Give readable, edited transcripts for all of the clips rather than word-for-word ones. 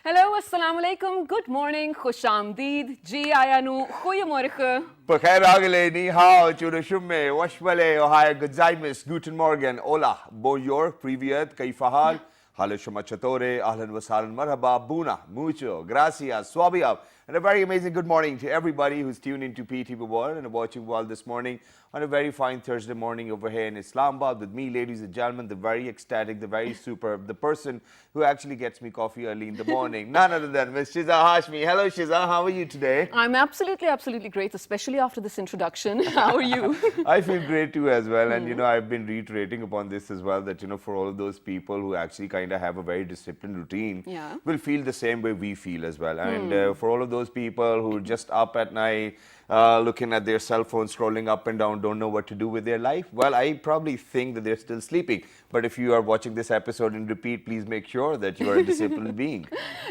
Hello, assalamu alaikum, good morning, khushamdeed, ji ayanu, goeiemorgen. Bekhair agele, ni hao, churu shumme, washmale, ohaya, gozaimis, guten morgen, hola, bonjour, privyet, kaifahal, halo shumachatore, ahlan wasalan, marhaba, buna, mucho, gracias, swabiab, and a very amazing good morning to everybody who's tuned into PTI World and watching World this morning on a very fine Thursday morning over here in Islamabad with me, ladies and gentlemen, the very ecstatic, the very superb, the person who actually gets me coffee early in the morning, none other than Miss Shiza Hashmi. Hello Shiza, how are you today? I'm absolutely great, especially after this introduction. How are you? I feel great too as well, and I've been reiterating upon this as well that for all of those people who actually kind of have a very disciplined routine will feel the same way we feel as well, and for all of those people who are just up at night looking at their cell phone, scrolling up and down, don't know what to do with their life, well, I probably think that they're still sleeping. But if you are watching this episode in repeat, please make sure that you are a disciplined being.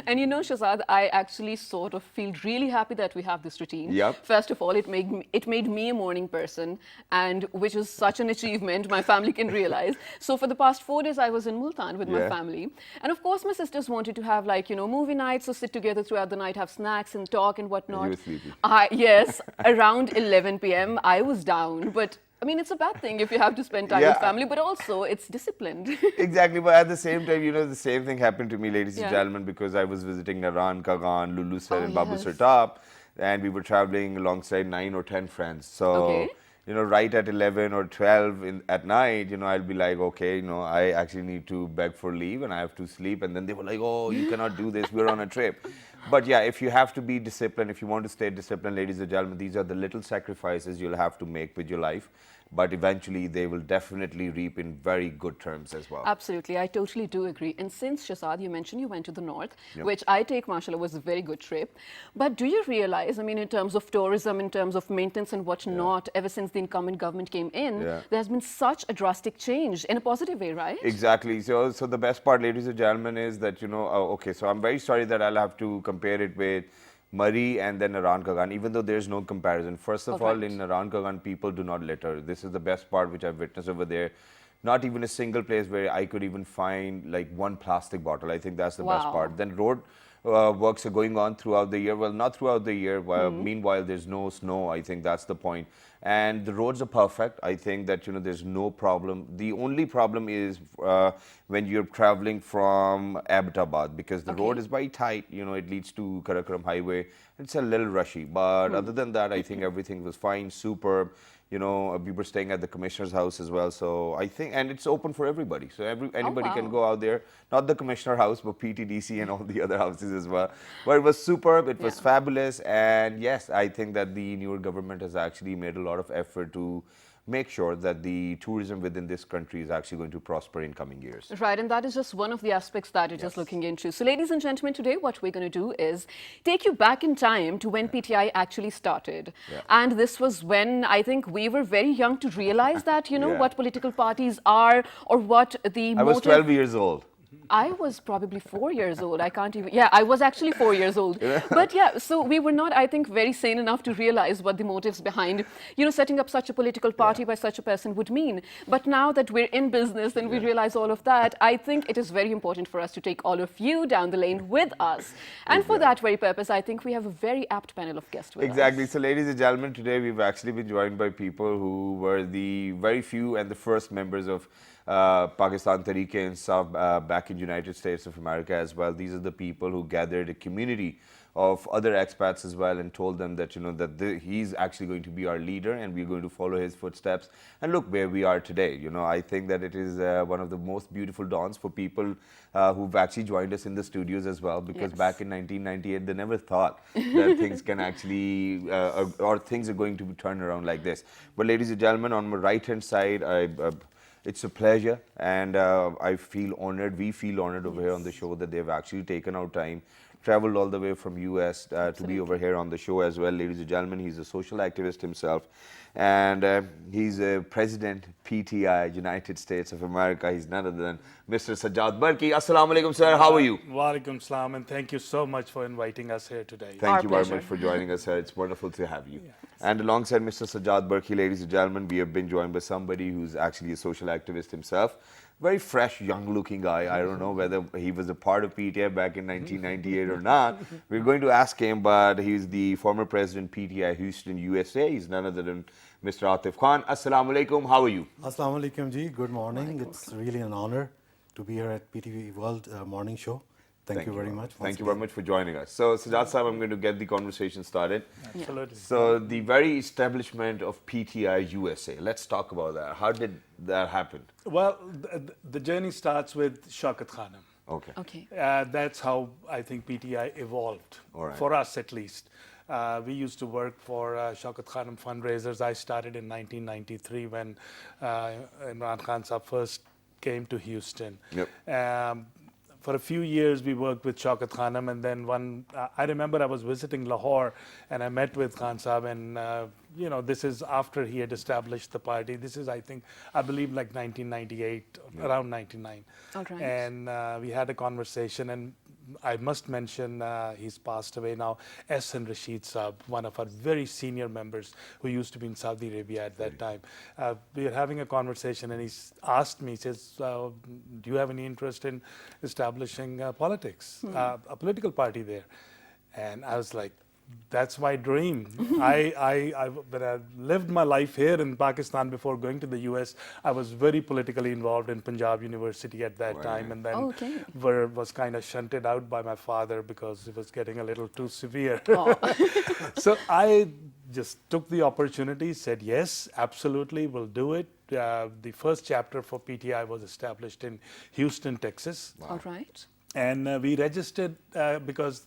And Shahzad, I actually sort of feel really happy that we have this routine. Yep. First of all, it made me a morning person, and which is such an achievement my family can realize. So for the past 4 days, I was in Multan with my family. And of course, my sisters wanted to have movie nights, so sit together throughout the night, have snacks and talk and whatnot. You were sleepy. Yes, around 11 p.m. I was down, but I mean, it's a bad thing if you have to spend time with family, but also it's disciplined. Exactly, but at the same time, the same thing happened to me, ladies and gentlemen, because I was visiting Naran, Kagan, Lulusar, and Babu Sartap, and we were traveling alongside 9 or 10 friends. So, right at 11 or 12 at night, I'll be like, okay, I actually need to beg for leave and I have to sleep. And then they were like, oh, you cannot do this, we're on a trip. But yeah, if you have to be disciplined, if you want to stay disciplined, ladies and gentlemen, these are the little sacrifices you'll have to make with your life. But eventually, they will definitely reap in very good terms as well. Absolutely, I totally do agree. And since, Shahzad, you mentioned you went to the north, which I take, mashallah, was a very good trip. But do you realize, I mean, in terms of tourism, in terms of maintenance and whatnot, ever since the incumbent government came in, there has been such a drastic change in a positive way, right? Exactly. So the best part, ladies and gentlemen, is that, okay, so I'm very sorry that I'll have to compare it with Murray and then Naran Kagan, even though there's no comparison. First of all, in Naran Kagan, people do not litter. This is the best part which I've witnessed over there. Not even a single place where I could even find like one plastic bottle. I think that's the best part. Then road works are going on throughout the year. Well, not throughout the year. Meanwhile, there's no snow. I think that's the point. And the roads are perfect. I think that, there's no problem. The only problem is when you're traveling from Abbottabad, because the road is very tight. It leads to Karakoram Highway. It's a little rushy. But other than that, I think everything was fine, superb. We were staying at the commissioner's house as well. So I think, and it's open for everybody. So anybody can go out there. Not the commissioner house, but PTDC and all the other houses as well. But it was superb. It was fabulous. And yes, I think that the newer government has actually made a lot of effort to make sure that the tourism within this country is actually going to prosper in coming years. Right, and that is just one of the aspects that it is looking into. So ladies and gentlemen, today what we're going to do is take you back in time to when PTI actually started. And this was when I think we were very young to realize that, what political parties are or what the I was 12 years old. I was probably 4 years old. I can't even, I was actually 4 years old. But so we were not, I think, very sane enough to realize what the motives behind, setting up such a political party by such a person would mean. But now that we're in business and we realize all of that, I think it is very important for us to take all of you down the lane with us. And for that very purpose, I think we have a very apt panel of guests with us. So ladies and gentlemen, today we've actually been joined by people who were the very few and the first members of Pakistan Tehreek-e-Insaf back in United States of America as well. These are the people who gathered a community of other expats as well and told them that, he's actually going to be our leader and we're going to follow his footsteps. And look where we are today. I think that it is one of the most beautiful dawns for people who've actually joined us in the studios as well, because back in 1998, they never thought that things can actually, or things are going to turn around like this. But ladies and gentlemen, on my right-hand side, it's a pleasure, and I feel honored. We feel honored over here on the show that they've actually taken our time, traveled all the way from US to be over here on the show as well. Ladies and gentlemen, he's a social activist himself, and he's a president, PTI, United States of America. He's none other than Mr. Sajjad Barki. Assalamu alaikum, sir. How are you? Wa alaikum salam, and thank you so much for inviting us here today. Thank you very much for joining us, sir. It's wonderful to have you. And alongside Mr. Sajjad Barki, ladies and gentlemen, we have been joined by somebody who's actually a social activist himself. very fresh, young-looking guy. I don't know whether he was a part of PTI back in 1998 or not. We're going to ask him, but he's the former president, PTI Houston, USA. He's none other than Mr. Atif Khan. Assalamu alaikum. How are you? Assalamu alaikum ji. Good morning. It's really an honor to be here at PTV World Morning Show. Thank you very much. Thank you very much for joining us. So, Sajjad Sahib, I'm going to get the conversation started. Absolutely. So, the very establishment of PTI USA, let's talk about that. How did that happen? Well, the journey starts with Shaukat Khanum. Okay. Okay. That's how I think PTI evolved, All right. for us at least. We used to work for Shaukat Khanum fundraisers. I started in 1993 when Imran Khan Sahab first came to Houston. Yep. For a few years, we worked with Shaukat Khanum, and then I remember I was visiting Lahore, and I met with Khan Sahab, and this is after he had established the party. This is, I believe, like 1998, around 99. All right. And we had a conversation, and I must mention he's passed away now, Ehsan Rashid Saab, one of our very senior members who used to be in Saudi Arabia at that time. We were having a conversation, and he asked me, he says, do you have any interest in establishing politics, a political party there? And I was like, that's my dream. When I lived my life here in Pakistan before going to the US, I was very politically involved in Punjab University at that time, and then was kind of shunted out by my father because it was getting a little too severe. So I just took the opportunity, said yes, absolutely, we'll do it. The first chapter for PTI was established in Houston, Texas. Wow. All right. And we registered because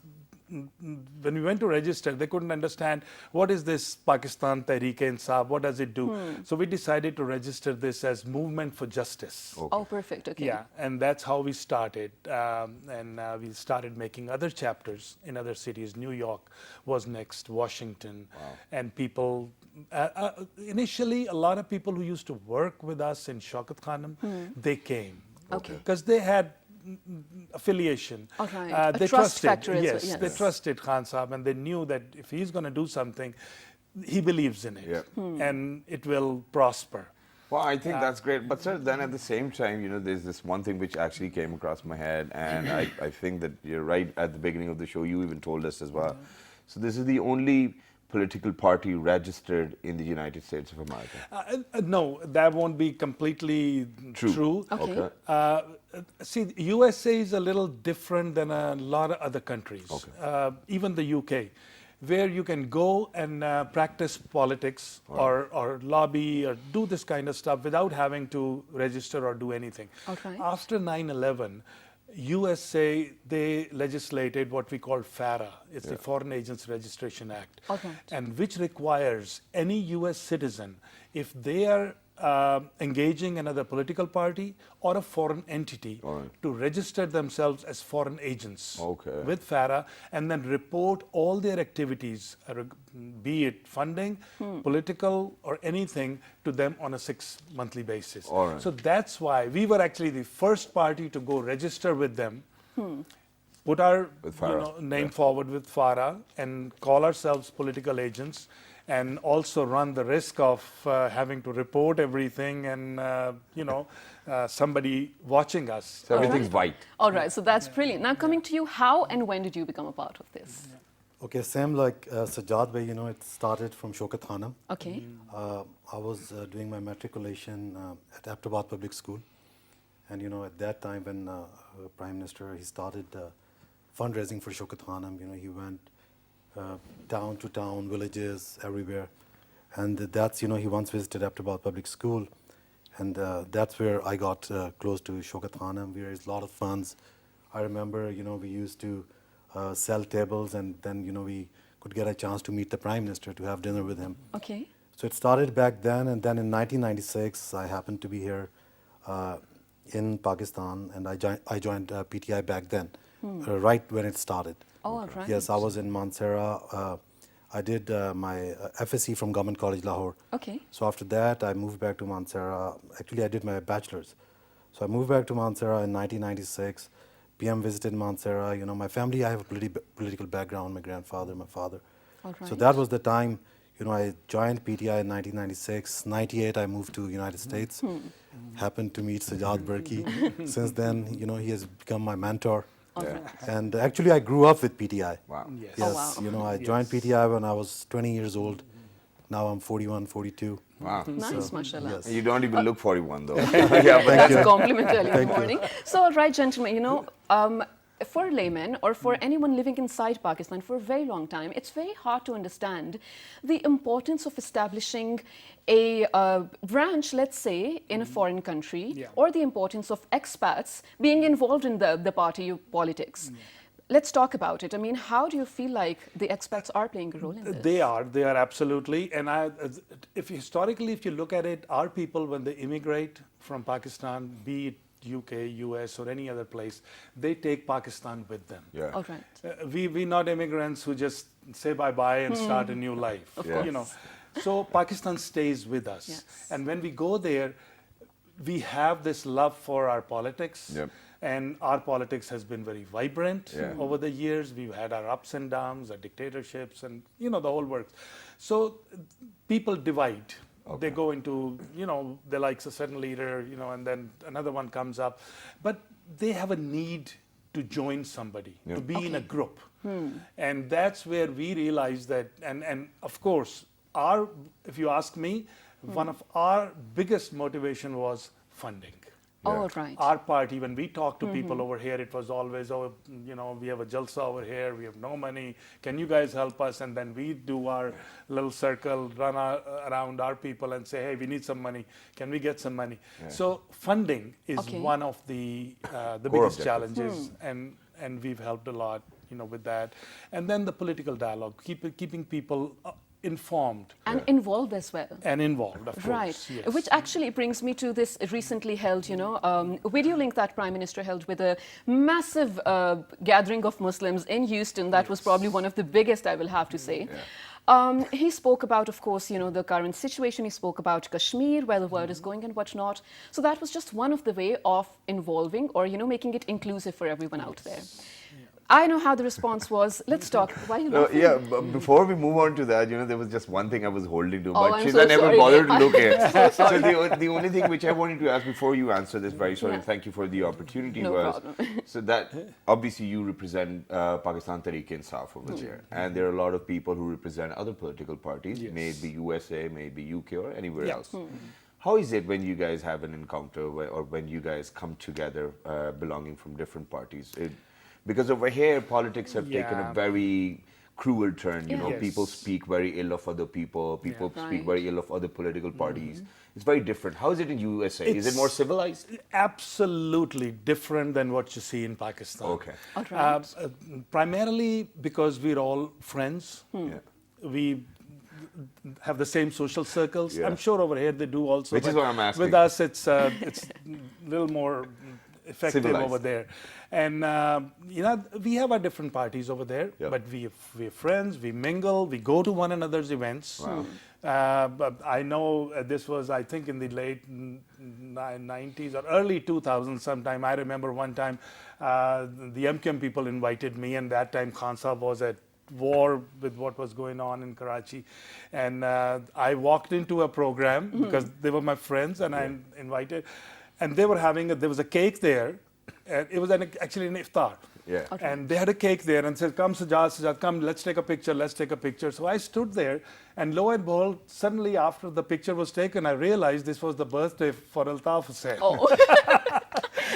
when we went to register, they couldn't understand what is this Pakistan Tehreek-e-Insaf, what does it do? So we decided to register this as Movement for Justice. Okay. Oh, perfect. Okay. Yeah, and that's how we started. And we started making other chapters in other cities. New York was next, Washington. Wow. And people, initially, a lot of people who used to work with us in Shaukat Khanum, they came. Okay. Because they had affiliation. All right. They A trust trusted, factor as well, yes, yes. they trusted Khan Sahab, and they knew that if he's going to do something, he believes in it, and it will prosper. Well, I think that's great. But, sir, then at the same time, there's this one thing which actually came across my head, and I think that you're right at the beginning of the show, you even told us as well. So this is the only political party registered in the United States of America. No, that won't be completely true. Okay. See, USA is a little different than a lot of other countries, even the UK, where you can go and practice politics or lobby or do this kind of stuff without having to register or do anything. Okay. After 9/11, USA, they legislated what we call FARA. It's the Foreign Agents Registration Act, and which requires any US citizen, if they are engaging another political party or a foreign entity, to register themselves as foreign agents with FARA, and then report all their activities, be it funding, political, or anything, to them on a 6-monthly basis. So that's why we were actually the first party to go register with them, put our name forward with FARA, and call ourselves political agents, and also run the risk of having to report everything and, somebody watching us. So everything's white. All right. So that's brilliant. Now, coming to you, how and when did you become a part of this? Okay, same like Sajjad bhai, it started from Shaukat Khanum. Okay. I was doing my matriculation at Aptabad Public School. And, at that time when Prime Minister, he started fundraising for Shaukat Khanum, he went town to town, villages, everywhere. And that's, he once visited Aptabad Public School. And that's where I got close to Shaukat Khanum. We raised a lot of funds. I remember, we used to sell tables, and then, we could get a chance to meet the Prime Minister, to have dinner with him. Okay. So it started back then, and then in 1996, I happened to be here in Pakistan, and I joined PTI back then, right when it started. Oh, all right. Yes, I was in Mansehra. I did my FSc from Government College, Lahore. Okay. So after that, I moved back to Mansehra. Actually, I did my bachelor's. So I moved back to Mansehra in 1996. PM visited Mansehra. My family, I have a political background, my grandfather, my father. All right. So that was the time, You know, I joined PTI in 1996. 98, I moved to United States. Happened to meet Sajjad Berki. Since then, you know, he has become my mentor. Yeah. And actually, I grew up with PTI. Wow. Yes. Yes, Oh, wow. you know, I joined PTI when I was 20 years old. Now I'm 41, 42. Wow. Nice, mashallah. yes. You don't even look 41 though. Yeah, but That's a compliment early in the morning. So, all right, gentlemen, you know, for laymen or for anyone living inside Pakistan for a very long time, it's very hard to understand the importance of establishing a branch, let's say, in a foreign country, Yeah. or the importance of expats being involved in the party politics. Let's talk about it. I mean, how do you feel like the expats are playing a role in this? They are absolutely. And if historically, if you look at it, our people, when they immigrate from Pakistan, be it UK, US, or any other place, they take Pakistan with them. yeah. All right. We're not immigrants who just say bye-bye and start a new life. Of You know, so Pakistan stays with us. Yes. And when we go there, we have this love for our politics. Yep. And our politics has been very vibrant Yeah. over the years. We've had our ups and downs, our dictatorships, and you know the whole works. So people divide. They go into, you know, they like a certain leader, you know, and then another one comes up. But they have a need to join somebody, to be in a group. And that's where we realized that, and of course, if you ask me, one of our biggest motivation was funding. All right. Our party, when we talk to people over here, it was always, oh, you know, we have a jalsa over here, we have no money, can you guys help us? And then we do our little circle, run around our people and say, hey, we need some money, can we get some money? So funding is one of the biggest objective. challenges, and we've helped a lot, you know, with that. And then the political dialogue, keeping people informed And involved as well. and involved, of course. Right, Yes. which actually brings me to this recently held, you know, video link that Prime Minister held with a massive gathering of Muslims in Houston. That was probably one of the biggest, I will have to say. He spoke about, of course, you know, the current situation. He spoke about Kashmir, where the world is going and whatnot. So that was just one of the way of involving or, you know, making it inclusive for everyone out there. I know how the response was. Let's talk. Why are you laughing? Yeah, but before we move on to that, you know, there was just one thing I was holding to, Oh, but I'm Shiza so never sorry. bothered to look at. So the only thing which I wanted to ask before you answer this, very sorry, Yeah. thank you for the opportunity, No was problem. so that obviously you represent Pakistan Tehreek-e-Insaf over there, and there are a lot of people who represent other political parties, may it be USA, may it be UK, or anywhere else. How is it when you guys have an encounter or when you guys come together belonging from different parties? Because over here, politics have taken a very cruel turn. You know, Yes. people speak very ill of other people. People speak Right. very ill of other political parties. It's very different. How is it in USA? Is it more civilized? Absolutely different than what you see in Pakistan. Okay. All right. Primarily because we're all friends. Yeah. We have the same social circles. Yeah. I'm sure over here they do also. Which is but what I'm asking. With us, it's a little more effective Civilized. over there. And, you know, we have our different parties over there, Yeah. but we're friends, we mingle, we go to one another's events. Wow. But I know this was, I think, in the late 90s or early 2000s sometime. I remember one time the MQM people invited me, and that time Khan Sahib was at war with what was going on in Karachi. And I walked into a program because they were my friends, and I invited. And they were having, there was a cake there. And it was actually an iftar. Yeah. And they had a cake there and said, come Sajjad, come, let's take a picture, let's take a picture. So I stood there, and lo and behold, suddenly after the picture was taken, I realized this was the birthday for Altaf Hussain. Oh.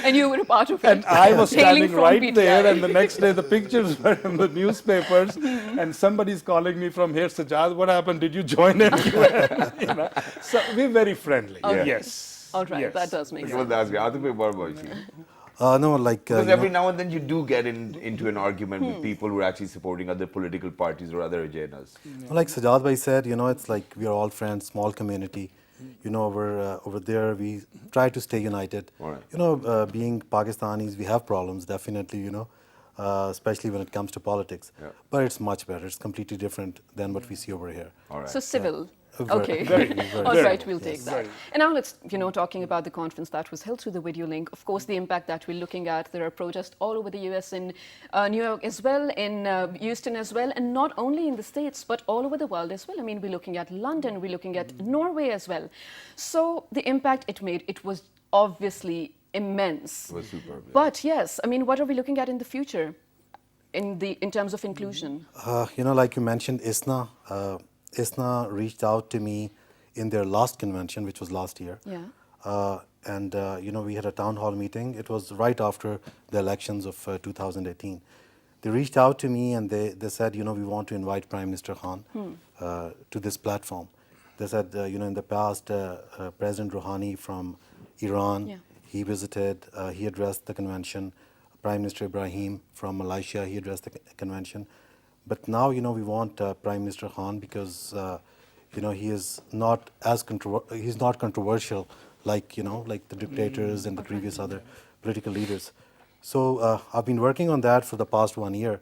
And you were a part of it. And I was Hailing standing from right PTI. there, and the next day the pictures were in the newspapers, and somebody's calling me from here, Sajjad, what happened? Did you join MQM? You know? So we're very friendly. Okay. Yes. All right, Yes. that does make Which sense. was asking. Atif, what about you? No, like Because you every know, now and then you do get into an argument with people who are actually supporting other political parties or other agendas. like Sajjad Bhai said, you know, it's like we are all friends, small community. You know, over there we try to stay united. All right. You know, being Pakistanis, we have problems definitely. You know, especially when it comes to politics. Yeah. But it's much better. It's completely different than what we see over here. All right. So civil. Okay. Very, All very. right, we'll take that. And now let's, talking about the conference that was held through the video link. Of course, the impact that we're looking at, there are protests all over the US, in New York as well, in Houston as well, and not only in the States, but all over the world as well. I mean, we're looking at London, we're looking at Norway as well. So the impact it made, it was obviously immense. It was superb. Yeah. But yes, I mean, what are we looking at in the future in terms of inclusion? Like you mentioned, ISNA reached out to me in their last convention, which was last year. Yeah. We had a town hall meeting. It was right after the elections of 2018. They reached out to me and they said, we want to invite Prime Minister Khan to this platform. They said, in the past, President Rouhani from Iran, he visited, he addressed the convention. Prime Minister Ibrahim from Malaysia, he addressed the convention. But now, we want Prime Minister Khan because, he is not he's not controversial like the dictators and the previous other political leaders. So I've been working on that for the past 1 year.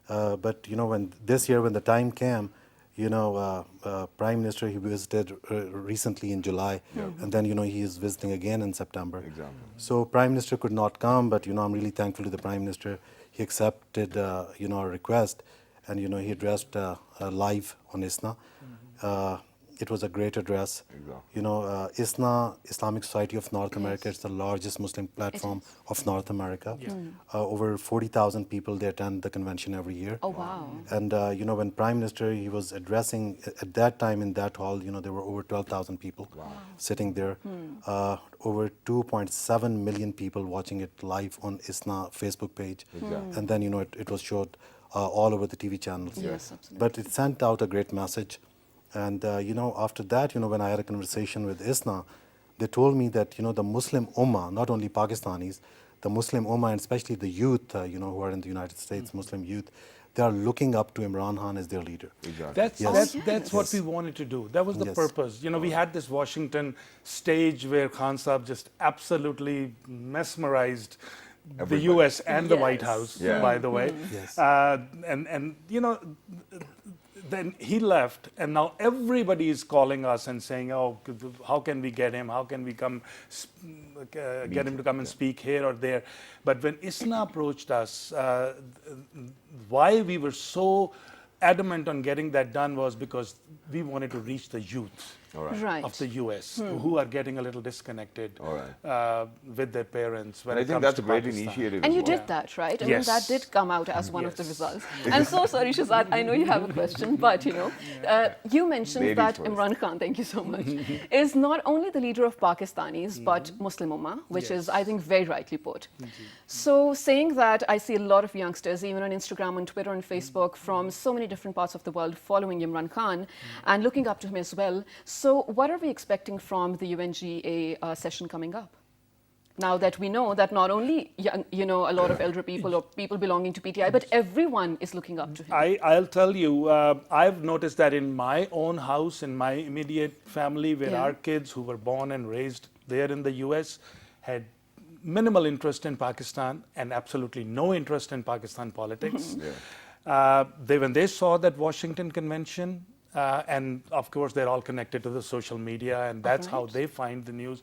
But when this year, when the time came, Prime Minister, he visited recently in July, and then he is visiting again in September. Exactly. So Prime Minister could not come, but I'm really thankful to the Prime Minister. He accepted our request, and he addressed live on ISNA. It was a great address. Exactly. ISNA, Islamic Society of North America, is the largest Muslim platform of North America. Over 40,000 people, they attend the convention every year. Oh, wow. And when Prime Minister, he was addressing, at that time in that hall, there were over 12,000 people sitting there. Over 2.7 million people watching it live on ISNA Facebook page. And then, it was showed all over the TV channels. Yes, absolutely. But it sent out a great message. And, after that, when I had a conversation with ISNA, they told me that, the Muslim Ummah, not only Pakistanis, the Muslim Ummah, and especially the youth, who are in the United States, Muslim youth, they are looking up to Imran Khan as their leader. Exactly. That's what we wanted to do. That was the purpose. We had this Washington stage where Khan Saab just absolutely mesmerized the US and the White House, by the way. Then he left, and now everybody is calling us and saying, "Oh, how can we get him? How can we get him to come and speak here or there?" But when ISNA approached us, why we were so adamant on getting that done was because we wanted to reach the youth of the US who are getting a little disconnected with their parents. When I think that's a great initiative. And you did that, right? I mean, that did come out as one of the results. I'm so sorry, Shahzad, I know you have a question, but you mentioned that Imran Khan, thank you so much, is not only the leader of Pakistanis, but Muslim Ummah, which is, I think, very rightly put. So saying that, I see a lot of youngsters, even on Instagram, on Twitter, and Facebook, from so many different parts of the world following Imran Khan and looking up to him as well. So what are we expecting from the UNGA session coming up? Now that we know that not only a lot of elder people or people belonging to PTI, but everyone is looking up to him. I'll tell you, I've noticed that in my own house, in my immediate family, where our kids who were born and raised there in the US had minimal interest in Pakistan and absolutely no interest in Pakistan politics. When they saw that Washington convention, and of course they're all connected to the social media, and that's how they find the news.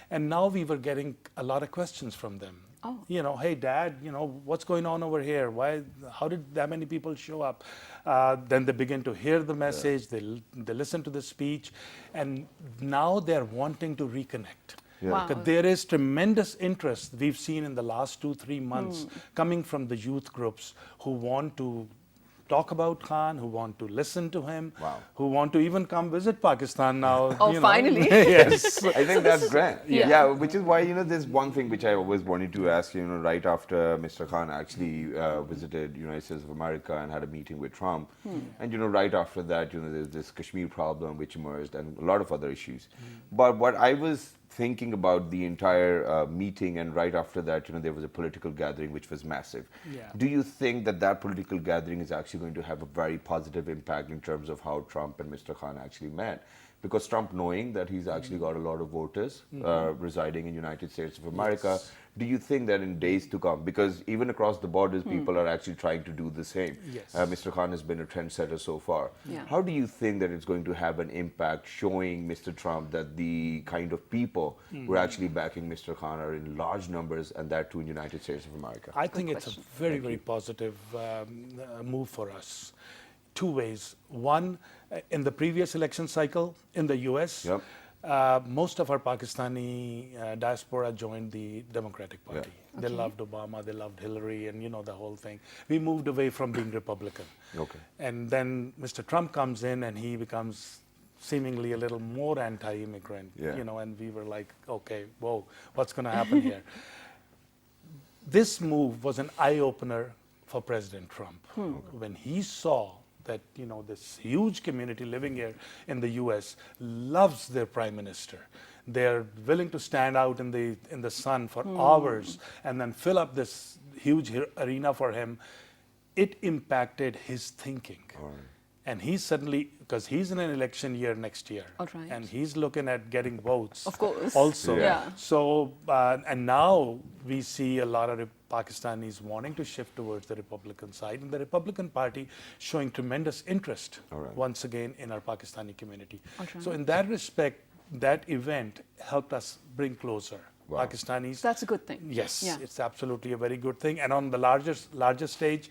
And now we were getting a lot of questions from them. Hey Dad, what's going on over here? How did that many people show up? Then they begin to hear the message, they listen to the speech, and now they're wanting to reconnect. Because there is tremendous interest we've seen in the last 2-3 months coming from the youth groups who want to talk about Khan, who want to listen to him, who want to even come visit Pakistan now. Oh, finally. Yes. I think that's great. Which is why, there's one thing which I always wanted to ask, right after Mr. Khan actually visited United States of America and had a meeting with Trump. And, right after that, there's this Kashmir problem which emerged and a lot of other issues. But what I was thinking about the entire meeting, and right after that, there was a political gathering which was massive. Do you think that political gathering is actually going to have a very positive impact in terms of how Trump and Mr. Khan actually met? because Trump, knowing that he's actually got a lot of voters residing in United States of America, do you think that in days to come, because even across the borders, people are actually trying to do the same. Yes. Mr. Khan has been a trendsetter so far. Yeah. How do you think that it's going to have an impact showing Mr. Trump that the kind of people who are actually backing Mr. Khan are in large numbers, and that too in United States of America? I think it's a question. very, very positive move for us. Two ways. One, in the previous election cycle in the US, Yep. Most of our Pakistani diaspora joined the Democratic Party. They loved Obama, they loved Hillary, and you know the whole thing. We moved away from being Republican. Okay. And then Mr. Trump comes in and he becomes seemingly a little more anti-immigrant, Yeah. you know, and we were like, okay, whoa, what's going to happen here? This move was an eye-opener for President Trump. When he saw that, you know, this huge community living here in the US loves their prime minister. They're willing to stand out in the sun for hours and then fill up this huge arena for him. It impacted his thinking. And he suddenly, because he's in an election year next year, All right. and he's looking at getting votes. Of course. Also. Yeah. So, and now we see a lot of Pakistanis wanting to shift towards the Republican side, and the Republican Party showing tremendous interest once again in our Pakistani community. So in that respect, that event helped us bring closer Pakistanis. That's a good thing. Yes, Yeah. it's absolutely a very good thing. And on the larger stage,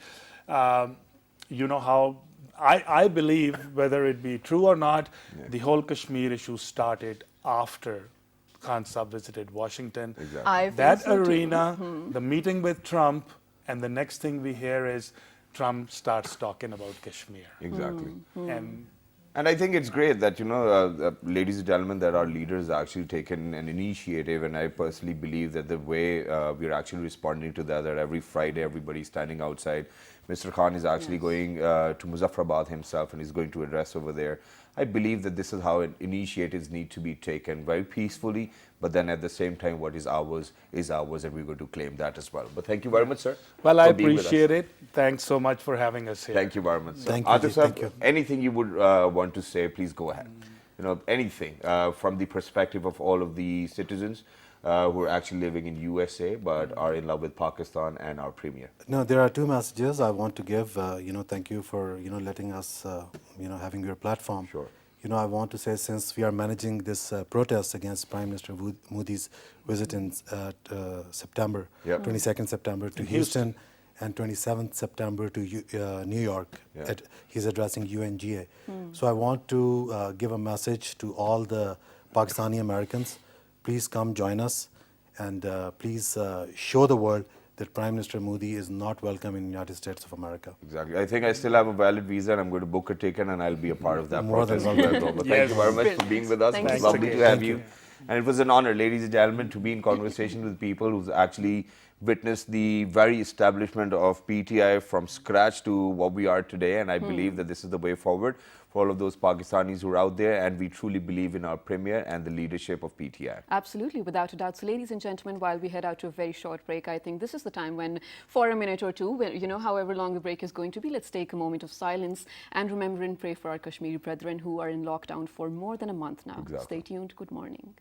you know how I believe, whether it be true or not, the whole Kashmir issue started after Khan Sahib visited Washington. Exactly. I feel That so too. arena, the meeting with Trump, and the next thing we hear is Trump starts talking about Kashmir. Exactly. And I think it's great that, you know, ladies and gentlemen, that our leaders actually taken an initiative, and I personally believe that the way we're actually responding to that every Friday, everybody's standing outside. Mr. Khan is actually going to Muzaffarabad himself, and he's going to address over there. I believe that this is how initiatives need to be taken, very peacefully, but then at the same time, what is ours, and we're going to claim that as well. But thank you very much, sir. well, I for being with us. appreciate it. Thanks so much for having us here. Thank you very much, sir. Thank you, Atif sir, thank you. anything you would want to say, please go ahead. You know, anything from the perspective of all of the citizens who are actually living in USA but are in love with Pakistan and our premier. No, there are two messages I want to give. You know, thank you for, you know, letting us, you know, having your platform. Sure. You know, I want to say, since we are managing this protest against Prime Minister Modi's visit in September, Yep. 22nd September to Houston, and 27th September to New York. Yeah. He's addressing UNGA. So I want to give a message to all the Pakistani Americans. Please come join us, and please show the world that Prime Minister Modi is not welcome in the United States of America. Exactly. I think I still have a valid visa, and I'm going to book a ticket, and I'll be a part of that More than process. welcome. as well. But thank you very much for Brilliant. being with us. Thank It you was so lovely much. to have Thank you. you. And it was an honor, ladies and gentlemen, to be in conversation with people who've actually witnessed the very establishment of PTI from scratch to what we are today. And I believe that this is the way forward for all of those Pakistanis who are out there. And we truly believe in our premier and the leadership of PTI. Absolutely, without a doubt. So, ladies and gentlemen, while we head out to a very short break, I think this is the time when, for a minute or two, when, you know, however long the break is going to be, let's take a moment of silence and remember and pray for our Kashmiri brethren who are in lockdown for more than a month now. Exactly. Stay tuned. Good morning.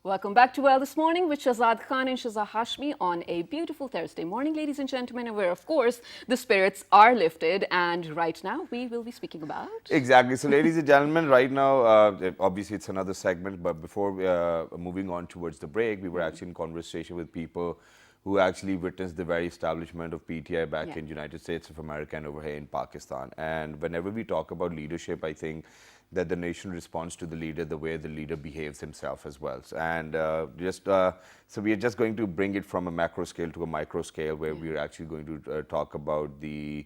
Welcome back to Well This Morning with Shahzad Khan and Shahzad Hashmi on a beautiful Thursday morning, ladies and gentlemen, where, of course, the spirits are lifted. And right now, we will be speaking about... Exactly. So, ladies and gentlemen, right now, obviously, it's another segment. But before moving on towards the break, we were actually in conversation with people who actually witnessed the very establishment of PTI back in United States of America and over here in Pakistan. And whenever we talk about leadership, I think that the nation responds to the leader the way the leader behaves himself as well. And so we are just going to bring it from a macro scale to a micro scale, where we are actually going to talk about the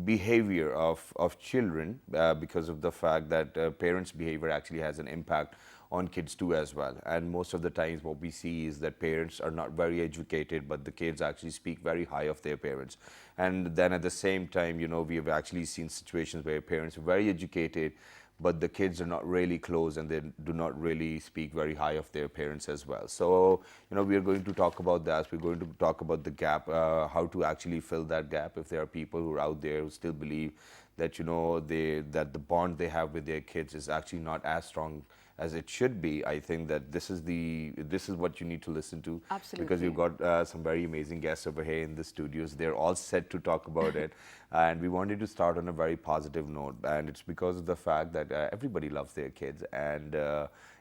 behavior of children because of the fact that parents' behavior actually has an impact on kids too as well. And most of the times what we see is that parents are not very educated, but the kids actually speak very high of their parents. And then at the same time, you know, we have actually seen situations where parents are very educated, but the kids are not really close and they do not really speak very high of their parents as well. So, you know, we are going to talk about that. We're going to talk about the gap, how to actually fill that gap if there are people who are out there who still believe that, you know, that the bond they have with their kids is actually not as strong as it should be. I think that this is what you need to listen to. Absolutely. Because we've got some very amazing guests over here in the studios. They're all set to talk about it. And we wanted to start on a very positive note. And it's because of the fact that everybody loves their kids. And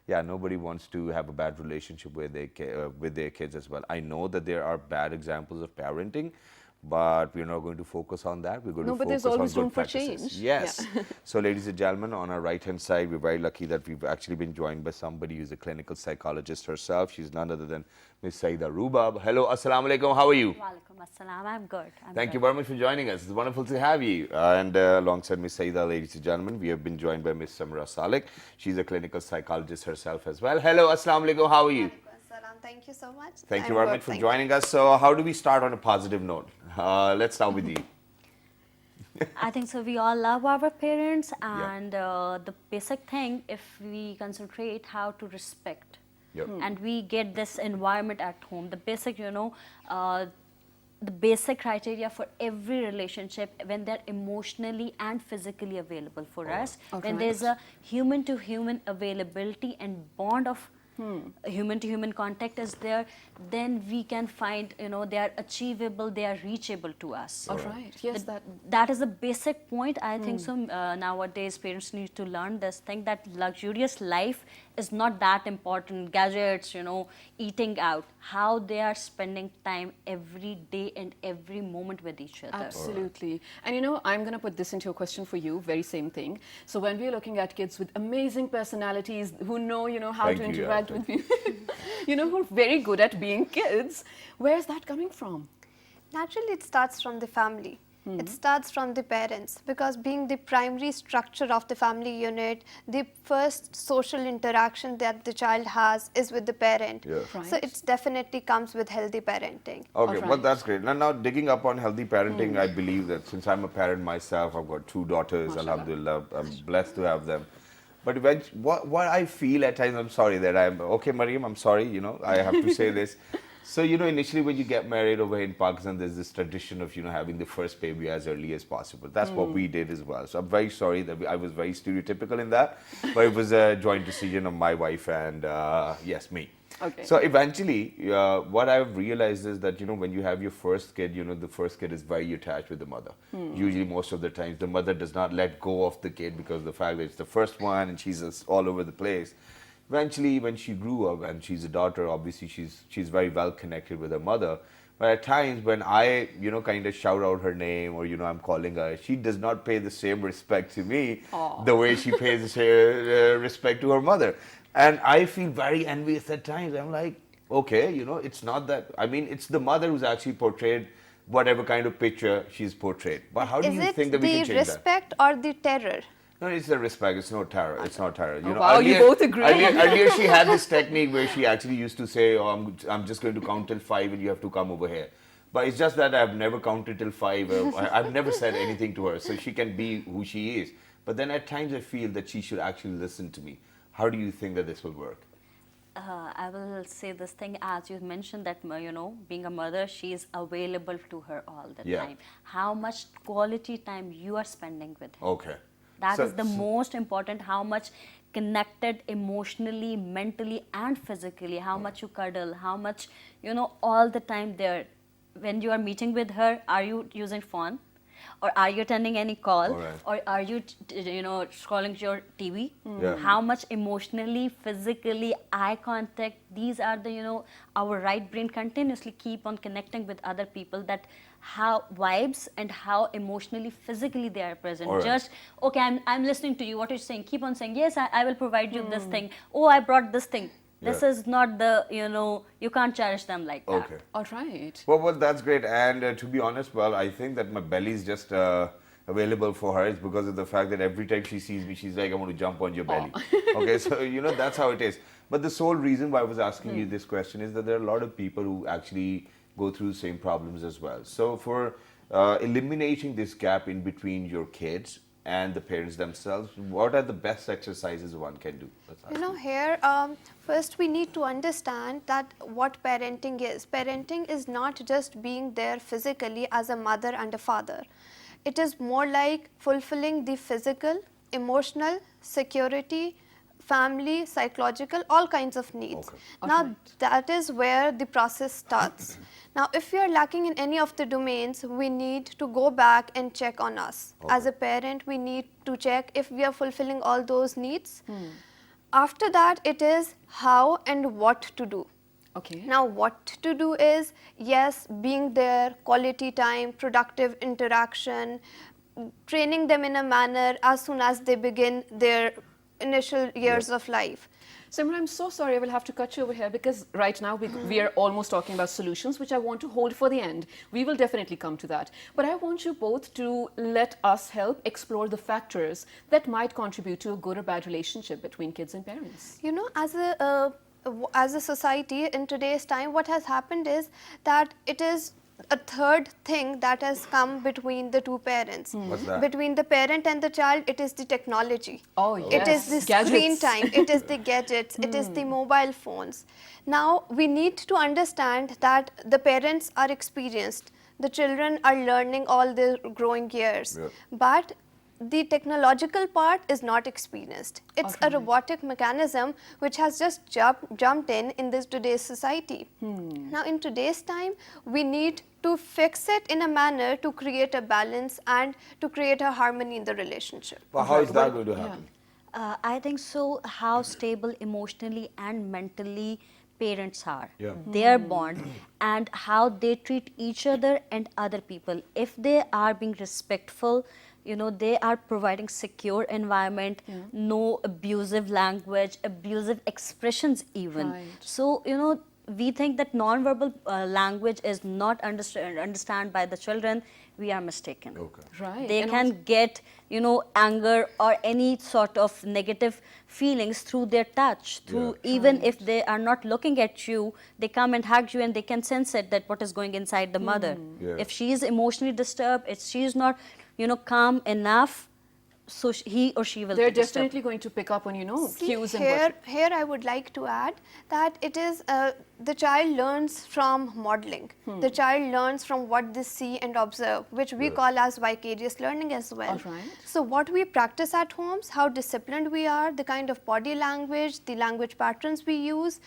yeah, nobody wants to have a bad relationship with their kids as well. I know that there are bad examples of parenting, but we're not going to focus on that. We're going to focus on good there's always room for practices. change. Yes. Yeah. So, ladies and gentlemen, on our right-hand side, we're very lucky that we've actually been joined by somebody who's a clinical psychologist herself. She's none other than Ms. Saida Rubab. Hello, assalamu alaikum. How are you? Walaikum assalam. I'm good. Thank you very much for joining us. It's wonderful to have you. And alongside Ms. Saida, ladies and gentlemen, we have been joined by Ms. Samra Salik. She's a clinical psychologist herself as well. Hello, assalamu alaikum. How are you? Thank you so much. Thank you very much for joining us. So, how do we start on a positive note? Let's start with you. I think so. We all love our parents, and the basic thing, if we concentrate how to respect, and we get this environment at home, the basic, you know, the basic criteria for every relationship when they're emotionally and physically available for us, when there's a human-to-human availability and bond of human-to-human contact is there, then we can find, you know, they are achievable, they are reachable to us. All right. Yes, that is a basic point. I think so. Nowadays, parents need to learn this thing that luxurious life is not that important. Gadgets, you know, eating out, how they are spending time every day and every moment with each other. Absolutely. And you know, I'm going to put this into a question for you, very same thing. So when we're looking at kids with amazing personalities who know, you know, how to interact with people, you know, who are very good at being kids, where is that coming from? Naturally, it starts from the family. It starts from the parents, because being the primary structure of the family unit, the first social interaction that the child has is with the parent. Yeah. Right. So it definitely comes with healthy parenting. Okay, All well, right. that's great. Now, digging up on healthy parenting, I believe that since I'm a parent myself, I've got 2 daughters, alhamdulillah, I'm blessed to have them. But what I feel at times, I'm sorry that okay, Mariam, I'm sorry, you know, I have to say this. So, you know, initially when you get married over here in Pakistan, there's this tradition of, you know, having the first baby as early as possible. That's what we did as well. So I'm very sorry that I was very stereotypical in that, but it was a joint decision of my wife and, yes, me. Okay. So eventually, what I've realized is that, you know, when you have your first kid, you know, the first kid is very attached with the mother. Usually, most of the times, the mother does not let go of the kid because of the fact that it's the first one and she's just all over the place. Eventually, when she grew up and she's a daughter, obviously she's very well connected with her mother. But at times when I, you know, kind of shout out her name or, you know, I'm calling her, she does not pay the same respect to me the way she pays respect to her mother. And I feel very envious at times. I'm like, Okay, it's not that. I mean, it's the mother who's actually portrayed whatever kind of picture she's portrayed. But how do Is you it think that we can the change that? respect or the terror? No, it's the respect. It's not terror. It's not terror. Oh, wow, you both agree. Earlier, she had this technique where she actually used to say, "Oh, I'm just going to count till 5, and you have to come over here." But it's just that I've never counted till 5. I've never said anything to her, so she can be who she is. But then at times I feel that she should actually listen to me. How do you think that this will work? I will say this thing, as you mentioned that, being a mother, she is available to her all the Yeah. time. How much quality time you are spending with her. Okay. That So- is the most important, how much connected emotionally, mentally and physically, how much you cuddle, how much, all the time there. When you are meeting with her, are you using phone? Or are you attending any call? Alright. Or are you, scrolling your TV? Yeah. How much emotionally, physically, eye contact, these are the, our right brain continuously keep on connecting with other people, that how vibes and how emotionally, physically they are present. Alright. Just, okay, I'm listening to you, what are you saying? Keep on saying, yes, I will provide you this thing. Oh, I brought this thing. This Yeah. is not the, you can't cherish them like that. Okay. All right. Well, that's great. And to be honest, well, I think that my belly is just available for her. It's because of the fact that every time she sees me, she's like, I want to jump on your belly. Okay, so, that's how it is. But the sole reason why I was asking you this question is that there are a lot of people who actually go through the same problems as well. So for eliminating this gap in between your kids and the parents themselves, what are the best exercises one can do? Let's ask Here, first we need to understand that what parenting is. Parenting is not just being there physically as a mother and a father. It is more like fulfilling the physical, emotional, security, family, psychological, all kinds of needs. Okay. Now, Alright. that is where the process starts. Now, if we are lacking in any of the domains, we need to go back and check on us. As a parent, we need to check if we are fulfilling all those needs. After that, it is how and what to do. Okay. Now, what to do is, yes, being there, quality time, productive interaction, training them in a manner as soon as they begin their initial years of life. Simran, I'm so sorry, I will have to cut you over here because right now we are almost talking about solutions, which I want to hold for the end. We will definitely come to that. But I want you both to let us help explore the factors that might contribute to a good or bad relationship between kids and parents. As a society in today's time, what has happened is that it is a third thing that has come between the two parents. What's that? Between the parent and the child, it is the technology. Oh, It is the yes. screen Gadgets. time, it is the gadgets, it is the mobile phones. Now, we need to understand that the parents are experienced, the children are learning all their growing years, Yeah. but the technological part is not experienced. It's a Okay. robotic mechanism which has just jumped in this today's society. Now, in today's time, we need to fix it in a manner to create a balance and to create a harmony in the relationship. But how is that going to happen? I think so, how stable emotionally and mentally parents are, Yeah. their bond, and how they treat each other and other people. If they are being respectful, they are providing secure environment, no abusive language, abusive expressions even. Right. So, we think that non-verbal language is not understand by the children. We are mistaken. Okay. Right. They And can also- get, anger or any sort of negative feelings through their touch, through even if they are not looking at you, they come and hug you and they can sense it, that what is going inside the mother. Yeah. If she is emotionally disturbed, if she is not, calm enough, so he or she will They're be disturbed. definitely going to pick up on, See, cues and here I would like to add that it is the child learns from modeling. The child learns from what they see and observe, which we call as vicarious learning as well. All right. So what we practice at homes, how disciplined we are, the kind of body language, the language patterns we use,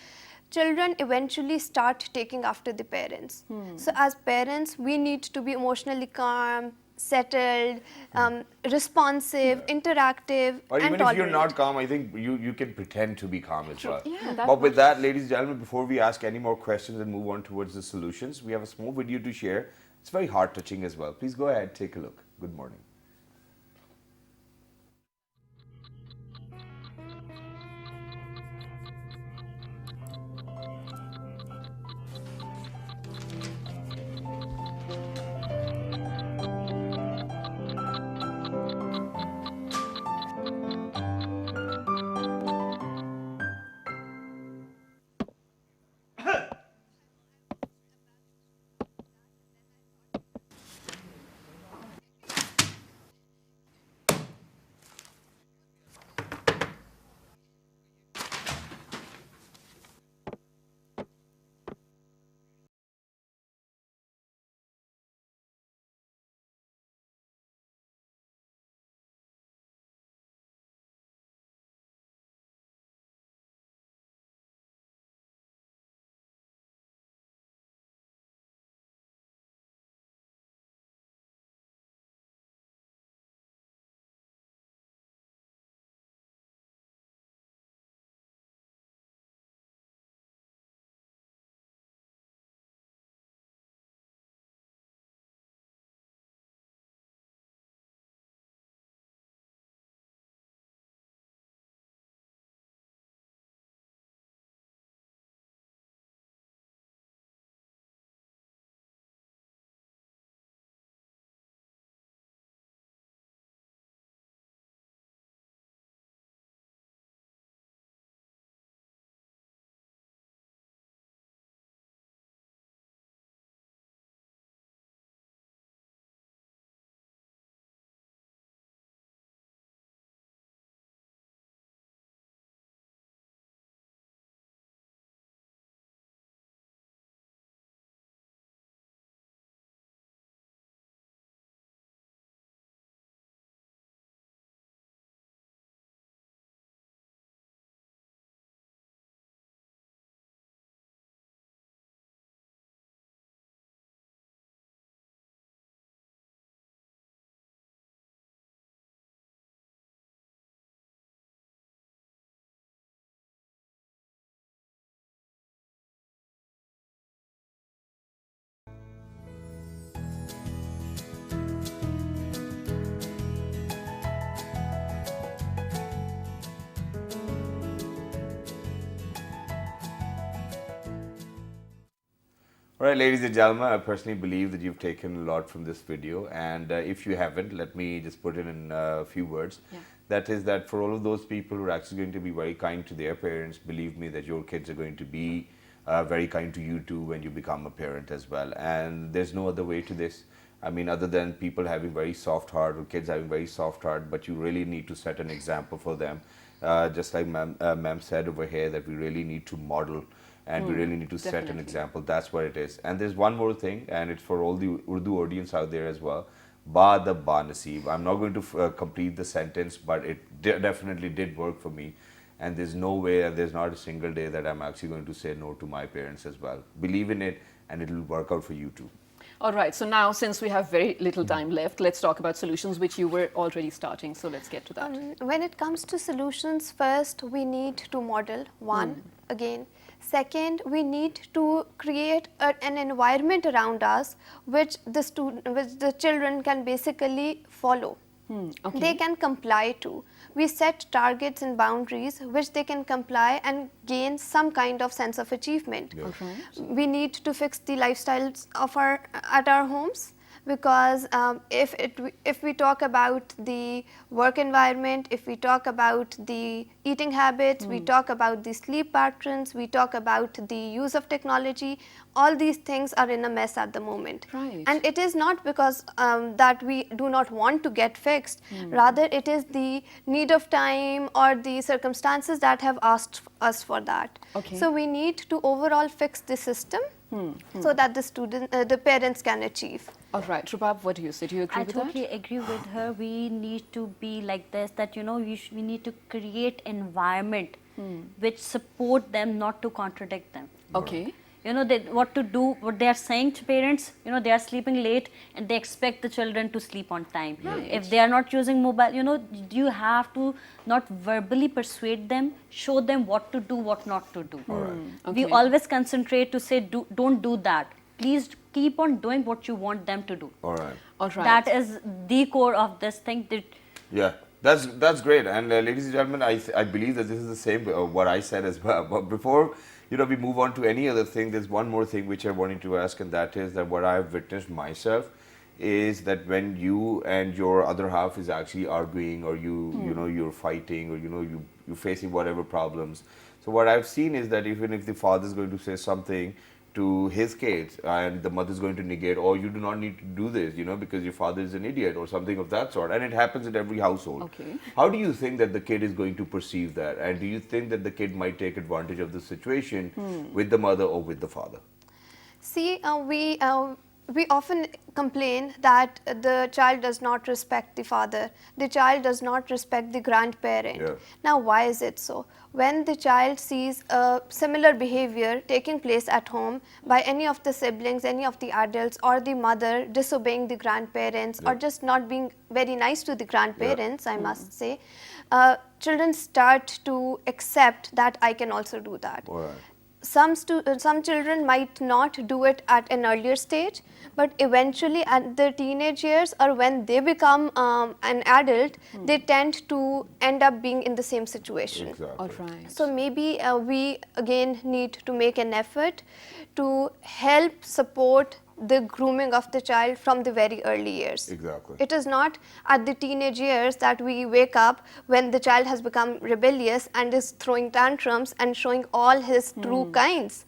children eventually start taking after the parents. So as parents, we need to be emotionally calm, settled, responsive, interactive, Or and even if you're tolerant. not calm, I think you can pretend to be calm as well. Yeah, that But with that, ladies and gentlemen, before we ask any more questions and move on towards the solutions, we have a small video to share. It's very heart-touching as well. Please go ahead, take a look. Good morning. All right, ladies and gentlemen, I personally believe that you've taken a lot from this video, and if you haven't, let me just put it in a few words. Yeah. That is that for all of those people who are actually going to be very kind to their parents, believe me that your kids are going to be very kind to you too when you become a parent as well. And there's no other way to this. I mean, other than people having very soft heart or kids having very soft heart, but you really need to set an example for them. Just like ma'am said over here, that we really need to model and we really need to set an Definitely. example. That's what it is. And there's one more thing, and it's for all the Urdu audience out there as well. Ba the ba naseeb. I'm not going to complete the sentence, but it definitely did work for me. And there's no way, and there's not a single day that I'm actually going to say no to my parents as well. Believe in it, and it'll work out for you too. All right, so now since we have very little time left, let's talk about solutions, which you were already starting. So let's get to that. When it comes to solutions, first we need to model, one, again. Second, we need to create an environment around us which the children can basically follow. Okay. They can comply to. We set targets and boundaries which they can comply and gain some kind of sense of achievement. Yeah. We need to fix the lifestyles of at our homes, because if we talk about the work environment, if we talk about the eating habits, we talk about the sleep patterns, we talk about the use of technology, all these things are in a mess at the moment. Right. And it is not because that we do not want to get fixed, rather it is the need of time or the circumstances that have asked us for that. Okay. So we need to overall fix the system so that the parents can achieve. All right, Rubab, what do you say? Do you agree I with totally that? agree with her. We need to be like this, that we need to create environment which support them, not to contradict them. Okay. What to do, what they are saying to parents, they are sleeping late and they expect the children to sleep on time. Right. If they are not using mobile, you have to not verbally persuade them, show them what to do, what not to do. We Okay. always concentrate to say, don't do that. Please keep on doing what you want them to do. All right. All right. That is the core of this thing. Yeah, that's great. And ladies and gentlemen, I believe that this is the same what I said as well. But before we move on to any other thing, there's one more thing which I wanted to ask, and that is that what I've witnessed myself is that when you and your other half is actually arguing, or you're fighting, or you're facing whatever problems. So what I've seen is that even if the father is going to say something to his kids and the mother is going to negate, oh, you do not need to do this, because your father is an idiot or something of that sort, and it happens in every household. Okay. How do you think that the kid is going to perceive that, and do you think that the kid might take advantage of the situation with the mother or with the father? See, we often complain that the child does not respect the father, the child does not respect the grandparent. Yeah. Now, why is it so? When the child sees a similar behavior taking place at home by any of the siblings, any of the adults, or the mother disobeying the grandparents, or just not being very nice to the grandparents, I must say, children start to accept that I can also do that. All right. Some children might not do it at an earlier stage, but eventually at the teenage years or when they become an adult, they tend to end up being in the same situation. Exactly. All right. So maybe we again need to make an effort to help support the grooming of the child from the very early years. Exactly. It is not at the teenage years that we wake up when the child has become rebellious and is throwing tantrums and showing all his true kinds.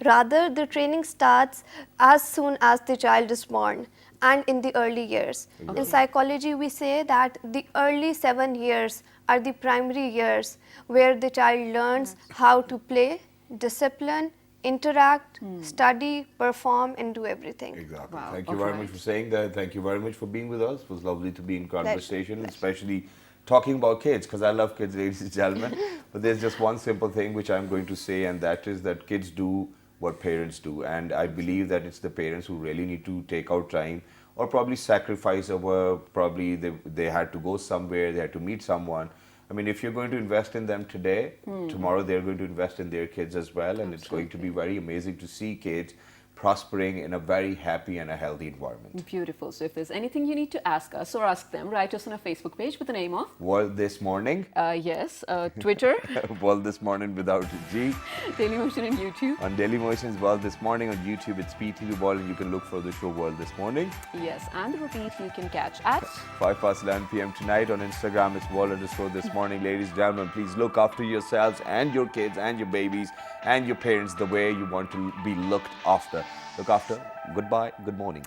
Rather, the training starts as soon as the child is born and in the early years. Exactly. In psychology, we say that the early 7 years are the primary years where the child learns how to play, discipline, interact, study, perform, and do everything. Exactly. Wow. Thank you All very right. much for saying that. Thank you very much for being with us. It was lovely to be in conversation, especially talking about kids, because I love kids, ladies and gentlemen. But there's just one simple thing which I'm going to say, and that is that kids do what parents do. And I believe that it's the parents who really need to take out time, or probably sacrifice over, probably they had to go somewhere, they had to meet someone. I mean, if you're going to invest in them today, tomorrow they're going to invest in their kids as well, and it's going to be very amazing to see kids prospering in a very happy and a healthy environment. Beautiful. So if there's anything you need to ask us or ask them, write us on our Facebook page with the name of World This Morning. yes, Twitter, World This Morning without a G. Daily Motion, and YouTube. On Daily Motions, World This Morning. On YouTube, it's PTV World, and you can look for the show World This Morning. Yes, and the repeat you can catch at 11 p.m. tonight. On Instagram, it's World_This Morning. Ladies and gentlemen, please look after yourselves and your kids and your babies and your parents the way you want to be looked after. Look after. Goodbye. Good morning.